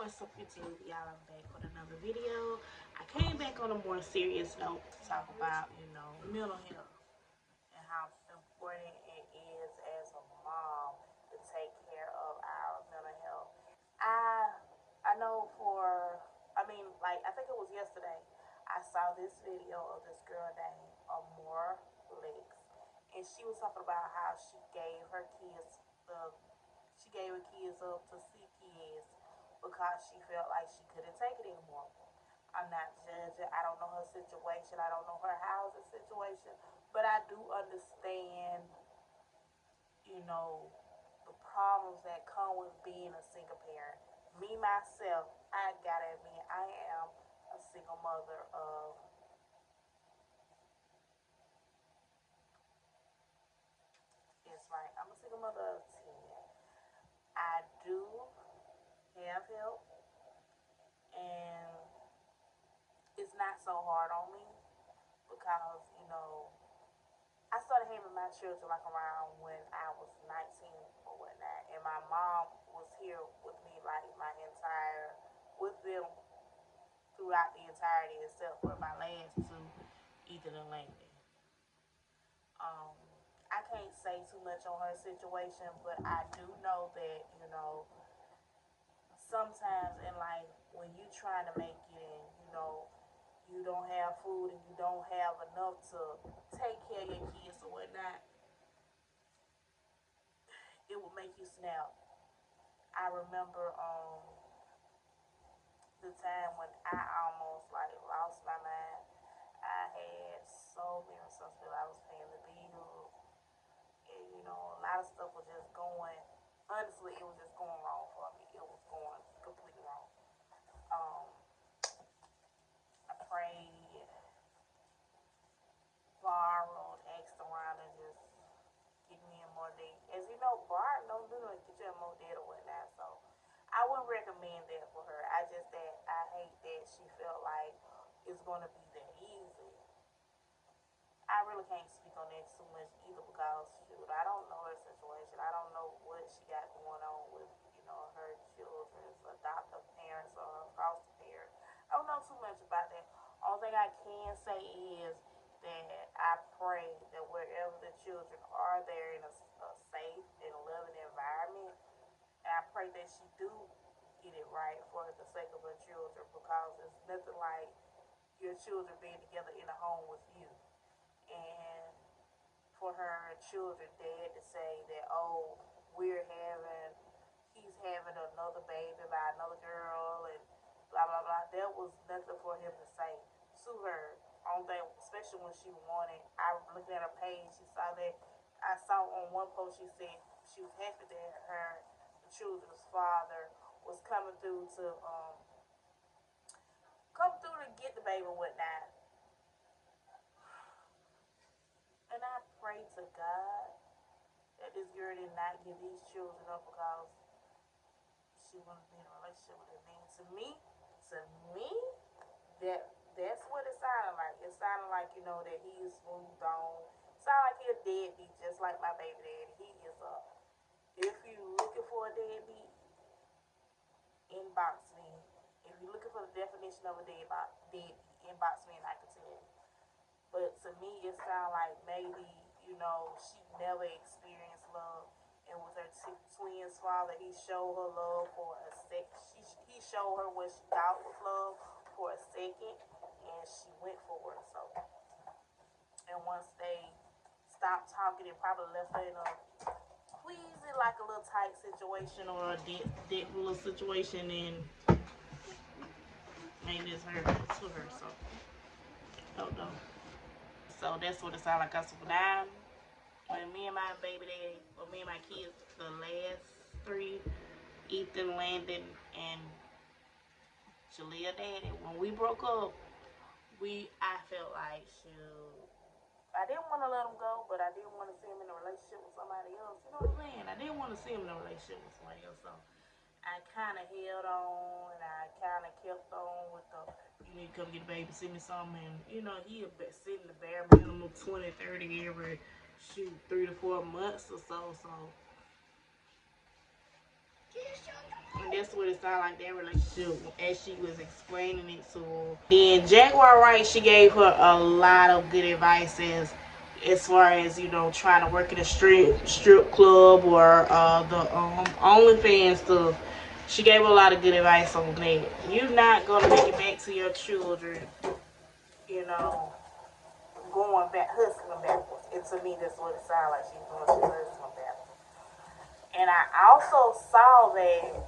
What's up YouTube, y'all? I'm back with another video. I came back on a more serious note to talk about, mental health and how important it is as a mom to take care of our mental health. I know I think it was yesterday, I saw this video of this girl named Amora Lex, and she was talking about how she gave her kids up to CPS because she felt like she couldn't take it anymore. I'm not judging. I don't know her situation. I don't know her housing situation, but I do understand, you know, the problems that come with being a single parent. Me myself, I gotta admit, I am a single mother of. It's right. I'm a single mother of 10. I do have help, and it's not so hard on me because I started having my children like around when I was 19 or whatnot, and my mom was here with me like with them throughout the entirety except for my last two, Ethan and Langdon. Um, I can't say too much on her situation, but I do know that sometimes in life when you trying to make it and you don't have food and you don't have enough to take care of your kids or whatnot, it will make you snap. I remember the time when I almost like lost my mind. I had so many responsibilities. I was paying the bills, and a lot of stuff was just going. Honestly, it was just going wrong for me. It was going completely wrong. Um, I prayed, borrowed, asked around, and just get me in more debt. As you know, borrowing don't do nothing, get you in more debt or whatnot. So I wouldn't recommend that for her. I hate that she felt like it's gonna be that easy. I really can't speak on that too much either because shoot, I don't know her situation. I don't know what she got going on with her children's adoptive parents or her foster parents. I don't know too much about that. Only thing I can say is that I pray that wherever the children are, they're in a safe and loving environment. And I pray that she do get it right for the sake of her children because it's nothing like your children being together in a home with you. And for her children dad to say that, oh, we're having he's having another baby by another girl and blah blah blah, that was nothing for him to say to her on that, especially when she wanted. I was looking at her page, she saw that. I saw on one post she said she was happy that her children's father was come through to get the baby and whatnot. And I pray to God that this girl did not give these children up because she wanted to be in a relationship with a man. To me, that's what it sounded like. It sounded like that he is moved on. It sounded like he a deadbeat, just like my baby daddy. He is a. If you looking for a deadbeat, inbox me. If you're looking for the definition of a deadbeat, inbox me and I can tell you. But to me, it sounds like maybe she never experienced love, and with her twins' father, he showed her love for a sec. He showed her what she thought was love for a second, and she went for it. So, and once they stopped talking, it probably left her in a queasy, like a little tight situation or a debt little situation, and maybe it's her to her. So, don't know. So that's what it sounds like. So now, when me and my baby daddy, or me and my kids, the last three, Ethan, Landon, and Jalea daddy, when we broke up, I felt like, shoot, I didn't want to let him go, but I didn't want to see him in a relationship with somebody else. You know what I'm saying? I didn't want to see him in a relationship with somebody else. So I kind of held on, and I kind of kept on with the, you need to come get the baby, send me something. And, he'll be sitting the bare minimum 20, 30 every, 3 to 4 months or so. So, and that's what it sounded like, their relationship, as she was explaining it to her. Then Jaguar Wright, she gave her a lot of good advice as far as, trying to work in a strip club or the OnlyFans stuff. She gave her a lot of good advice on that. You're not gonna make it back to your children, you know, going back, hustling backwards. And to me, that's what it sounded like she's doing. She's hustling backwards. And I also saw that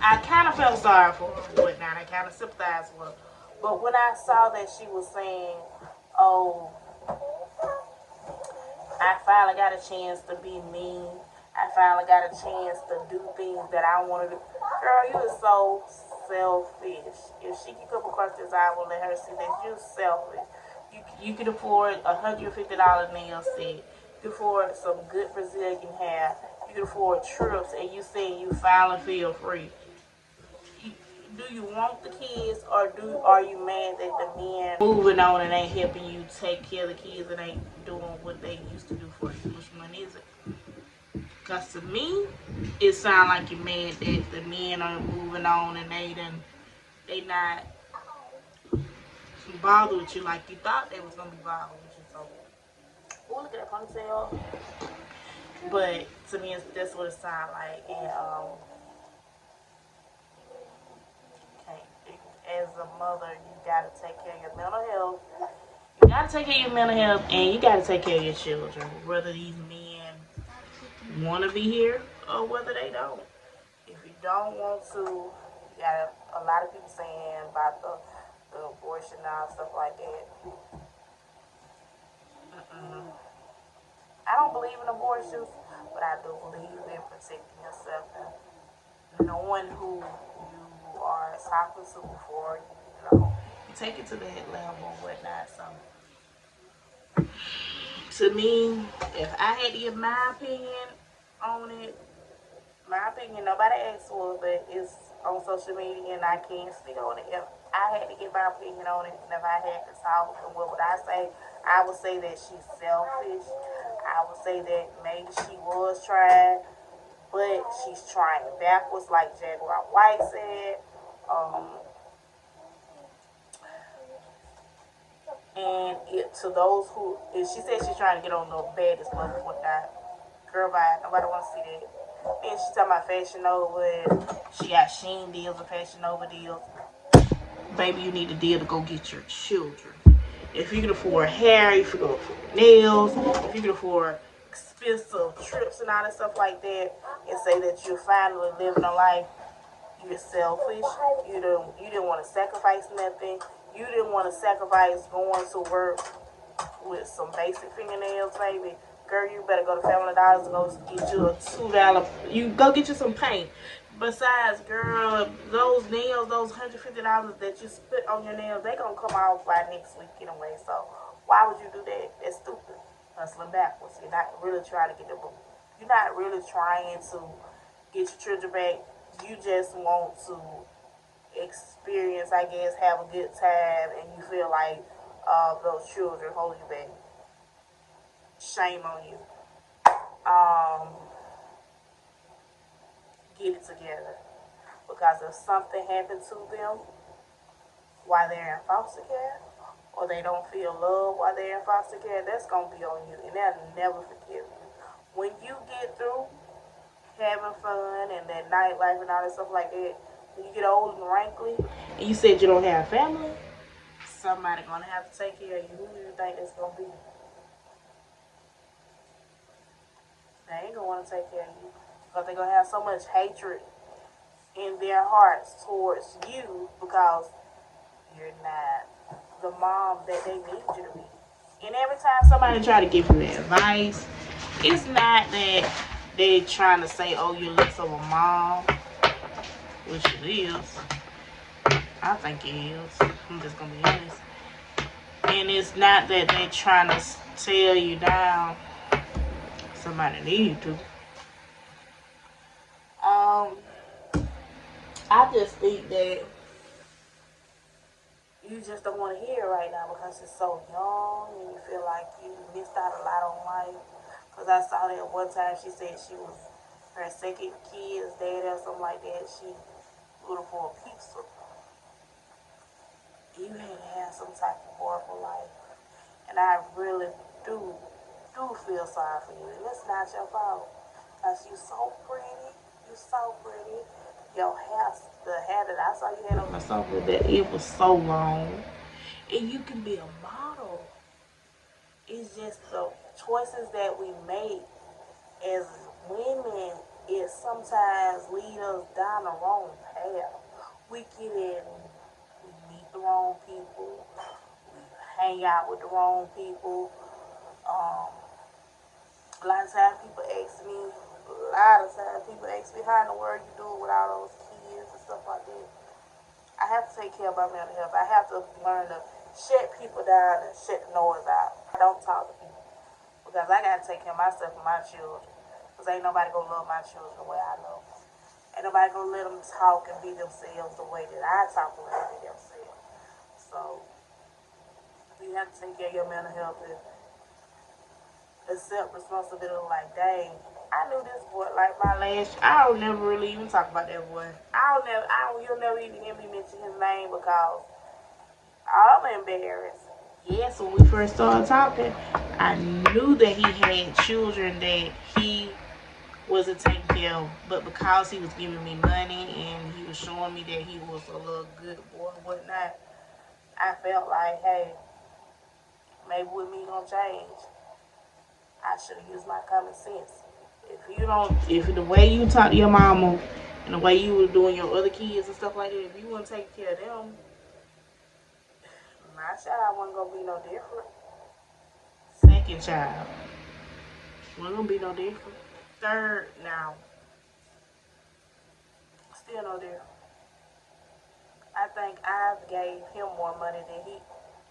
I kind of felt sorry for her and whatnot. I kind of sympathized with her. But when I saw that she was saying, oh, I finally got a chance to be me. I finally got a chance to do things that I wanted to. Girl, you are so selfish. If she can come across this, I will let her see that you're selfish. You can afford $150 nail set. You can afford some good Brazilian hair. You can afford trips, and you saying you finally feel free. Do you want the kids, or are you mad that the men moving on and ain't helping you take care of the kids and ain't doing what they used to do for you? Which one is it? Because to me, it sounds like you're mad that the men are moving on and they not bothered with you like you thought they was gonna be bothered with you. So, oh, look at that ponytail. But to me, that's what it sounds like. And as a mother, you gotta take care of your mental health. You gotta take care of your mental health, and you gotta take care of your children, whether these men want to be here or whether they don't. If you don't want to, you got a lot of people saying about the abortion and stuff like that. I don't believe in abortions, but I do believe in protecting yourself and knowing who you are talking to before you take it to that level and whatnot. So, to me, if I had to give my opinion on it, my opinion, nobody asked for it, but it's on social media and I can't speak on it. If I had to give my opinion on it, and if I had to talk, and what would I say? I would say that she's selfish. I would say that maybe she was trying, but she's trying backwards, like Jaguar White said. And to those who, she said she's trying to get on the baddest level, whatnot. Girl, bye. Nobody want to see that. And she talking about Fashion Nova. She got Sheen deals and Fashion Nova deals. Baby, you need a deal to go get your children. If you can afford hair, if you can afford nails, if you can afford expensive trips and all that stuff like that, and say that you're finally living a life, you're selfish. You didn't want to sacrifice nothing. You didn't want to sacrifice going to work with some basic fingernails, baby. Girl, you better go to Family Dollars and go get you a $2. You go get you some paint. Besides, girl, those nails, those $150 that you spent on your nails, they gonna come off by next week anyway. So why would you do that? That's stupid. Hustling backwards. You're not really trying to get the book. You're not really trying to get your children back. You just want to experience, I guess, have a good time, and you feel like those children hold you back. Shame on you. Get it together. Because if something happened to them while they're in foster care, or they don't feel love while they're in foster care, that's going to be on you, and they'll never forgive you. When you get through having fun and that nightlife and all that stuff like that, when you get old and wrinkly, and you said you don't have family, somebody going to have to take care of you. Who do you think that's going to be? They ain't going to want to take care of you, because they're going to have so much hatred in their hearts towards you because you're not the mom that they need you to be. And every time somebody try to give you advice, it's not that they trying to say, oh, you're less of a mom, which it is. I think it is. I'm just going to be honest. And it's not that they trying to tear you down. Somebody need you to. I just think that you just don't want to hear it right now because it's so young and you feel like you missed out a lot on life. Because I saw that one time she said she was her second kid's dad or something like that. She looking for a pizza. You had to have some type of horrible life. And I really do feel sorry for you. And it's not your fault. Because you so pretty. You so pretty. Your hair, the hair that I saw you had on the sofa, that it was so long. And you can be a model. It's just the choices that we make as women, it sometimes lead us down the wrong path. We get in, we meet the wrong people, we hang out with the wrong people. Um, a lot of times people ask me, how in the world you doing with all those kids and stuff like that. I have to take care of my mental health. I have to learn to shut people down and shut the noise out. I don't talk to people because I gotta take care of myself and my children. Because ain't nobody gonna love my children the way I love them. Ain't nobody gonna let them talk and be themselves the way that I talk and be themselves. So you have to take care of your mental health and accept responsibility. Like, dang, I knew this boy like my last. I don't never really even talk about that boy. You'll never even hear me mention his name because I'm embarrassed. Yes, when we first started talking, I knew that he had children that he wasn't taking care of, but because he was giving me money and he was showing me that he was a little good boy and whatnot, I felt like, hey, maybe with me gonna change. I should have used my common sense. If the way you talk to your mama and the way you were doing your other kids and stuff like that, if you want to take care of them, my child wasn't gonna be no different. Second child wasn't gonna be no different. Third, now, still no different. I think I gave him more money than he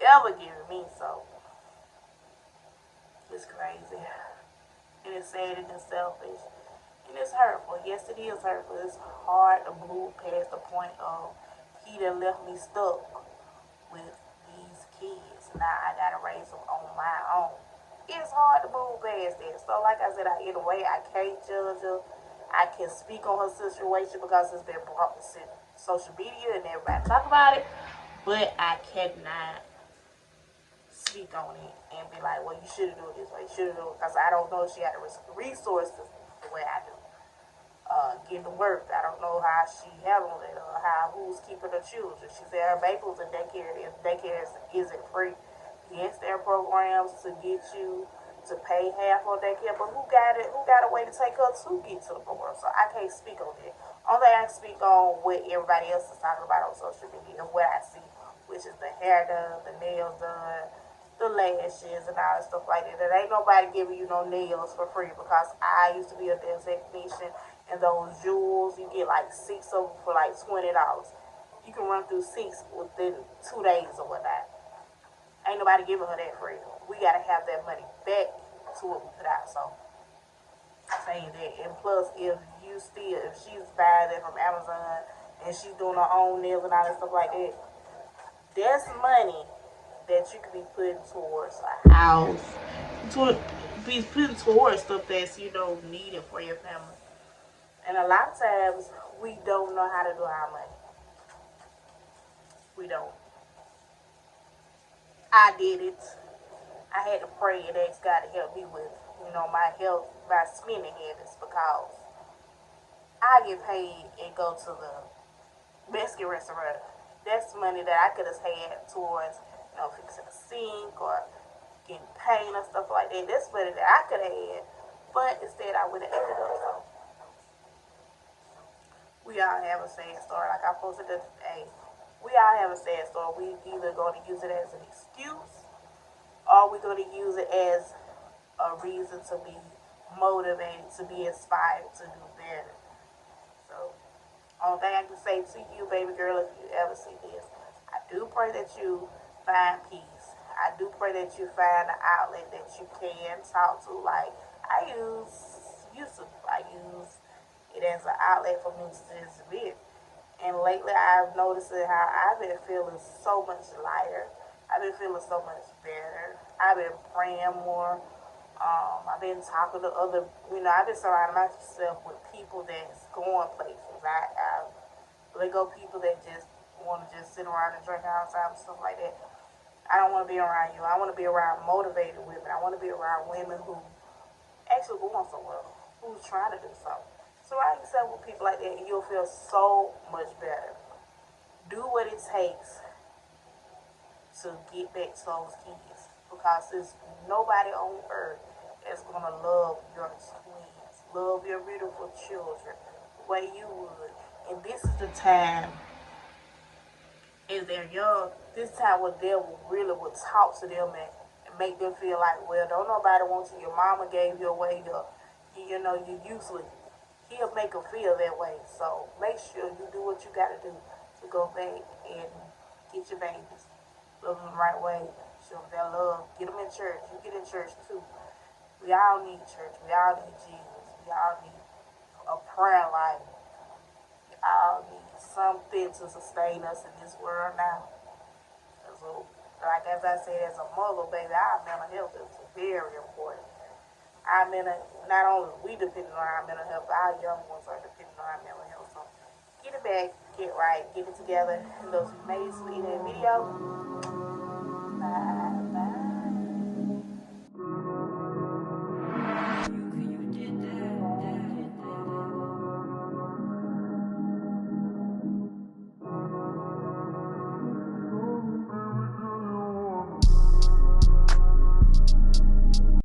ever given me, so it's crazy. And it's sad and it's selfish. And it's hurtful. Yes, it is hurtful. It's hard to move past the point of he done left me stuck with these kids. Now I gotta raise them on my own. It's hard to move past that. So like I said, in a way I can't judge her. I can speak on her situation because it's been brought to social media and everybody talk about it. But I cannot speak on it and be like, well, you should have done it this way. You should have done it because I don't know if she had the resources the way I do. Getting to work, I don't know how she handled it or who's keeping her children. She said her baby was in daycare. Daycare isn't free. Yes, there are programs to get you to pay half on daycare, but who got it? Who got a way to take her to get to the program? So I can't speak on that. Only I can speak on what everybody else is talking about on social media and what I see, which is the hair done, the nails done, the lashes and all that stuff like that. There ain't nobody giving you no nails for free because I used to be a nail technician and those jewels, you get like 6 of them for like $20. You can run through 6 within 2 days or whatnot. Ain't nobody giving her that free. We gotta have that money back to what we put out. So saying that, and plus if she's buying it from Amazon and she's doing her own nails and all that stuff like that, that's money that you could be putting towards a house, to be putting towards stuff that's needed for your family. And a lot of times we don't know how to do our money. We don't. I did it. I had to pray and ask God to help me with my health, my spending habits because I get paid and go to the Mexican restaurant. That's money that I could have had towards fixing a sink or getting paint and stuff like that. That's money that I could have had, but instead I would have ended up. So we all have a sad story. Like I posted today, we all have a sad story. We either going to use it as an excuse or we're going to use it as a reason to be motivated, to be inspired to do better. So, only thing I can say to you, baby girl, if you ever see this, I do pray that you find peace. I do pray that you find an outlet that you can talk to. Like I use YouTube. I use it as an outlet for me to just vent. And lately, I've noticed how I've been feeling so much lighter. I've been feeling so much better. I've been praying more. I've been talking to other, I've been surrounding myself with people that's going places. I let go people that just want to just sit around and drink outside and stuff like that. I don't want to be around you. I want to be around motivated women. I want to be around women who actually going somewhere, who's trying to do something. Surround yourself with people like that and you'll feel so much better. Do what it takes to get back to those kids because there's nobody on earth that's gonna love your twins, love your beautiful children the way you would. And this is the time, if they're young, this time where they really will talk to them and make them feel like, well, don't nobody want you. Your mama gave you away. You're useless. He'll make them feel that way. So make sure you do what you got to do to go back and get your babies. Love them the right way. Show them their love. Get them in church. You get in church too. We all need church. We all need Jesus. We all need a prayer life. We all need something to sustain us in this world now. So, like as I said, as a mother, baby, our mental health is very important. Our mental, not only we depending on our mental health, but our young ones are depending on our mental health. So, get it back, get right, get it together. And those made sweet in that video. Bye.